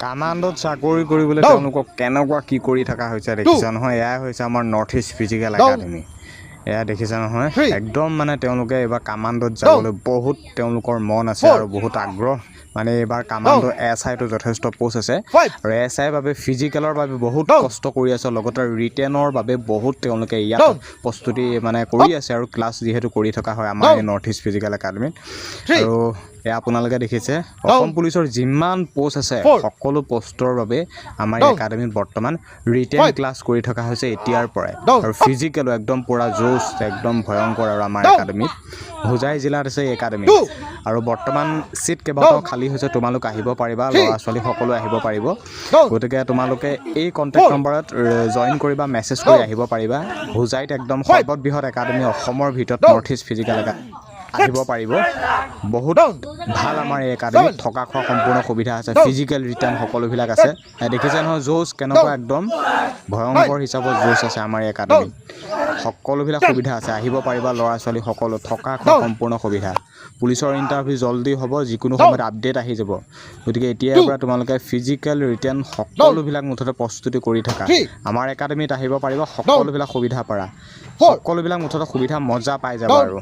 কামাণ্ডত চাকৰি কৰিবলৈ তেওঁলোকক কেনেকুৱা কি কৰি থকা হৈছে দেখিছা নহয়। এয়াই হৈছে আমাৰ নৰ্থ ইষ্ট ফিজিকেল একাডেমি। এয়া দেখিছা নহয়, একদম মানে তেওঁলোকে এইবাৰ কামাণ্ডত যাবলৈ বহুত তেওঁলোকৰ মন আছে আৰু বহুত আগ্ৰহ। মানে এইবাৰ কামাণ্ডো SIটো যথেষ্ট পোষ্ট আছে আৰু SI বাবে ফিজিকেলৰ বাবে বহুত কষ্ট কৰি আছে, লগতে ৰিটেনৰ বাবে বহুত তেওঁলোকে ইয়াত প্ৰস্তুতি মানে কৰি আছে আৰু ক্লাছ যিহেতু কৰি থকা হয় আমাৰ এই নৰ্থ ইষ্ট ফিজিকেল একাডেমিত। আৰু এয়া আপোনালোকে দেখিছে অসম পুলিচৰ যিমান পোষ্ট আছে সকলো পোষ্টৰ বাবে আমাৰ এই একাডেমিত বৰ্তমান ৰিটেন ক্লাছ কৰি থকা হৈছে এতিয়াৰ পৰাই, আৰু ফিজিকেলো একদম পুৰা জোচ একদম ভয়ংকৰ। আৰু আমাৰ একাডেমিত হোজাই জিলাত আছে এই একাডেমি, আৰু বৰ্তমান চিট কেইবাটাও খালী হৈছে। তোমালোক আহিব পাৰিবা, ল'ৰা ছোৱালী সকলো আহিব পাৰিব। গতিকে তোমালোকে এই কণ্টেক্ট নম্বৰত জইন কৰিবা, মেছেজ কৰি আহিব পাৰিবা। হোজাইত একদম সৰ্ববৃহৎ একাডেমি অসমৰ ভিতৰত নৰ্থ ইষ্ট ফিজিকেল একাডেমি আহিব পাৰিব। বহুত ভাল আমাৰ এই একাডেমিত থকা খোৱা সম্পূৰ্ণ সুবিধা আছে, ফিজিকেল ৰিটাৰ্ণ সকলোবিলাক আছে। দেখিছে নহয় জোচ কেনেকুৱা একদম ভয়ংকৰ হিচাপত জোচ আছে আমাৰ এই একাডেমিত। সকলোবিলাক সুবিধা আছে, আহিব পাৰিবা ল'ৰা ছোৱালী সকলো, থকা খোৱা সম্পূৰ্ণ সুবিধা। পুলিচৰ ইণ্টাৰভিউ জল্দি হ'ব, যিকোনো সময়ত আপডেট আহি যাব। গতিকে এতিয়াৰ পৰা তোমালোকে ফিজিকেল ৰিটাৰ্ণ সকলোবিলাক মুঠতে প্ৰস্তুতি কৰি থাকা। আমাৰ একাডেমিত আহিব পাৰিব, সকলোবিলাক সুবিধা পাৰা, সকলোবিলাক মুঠতে সুবিধা মজা পাই যাবা আৰু।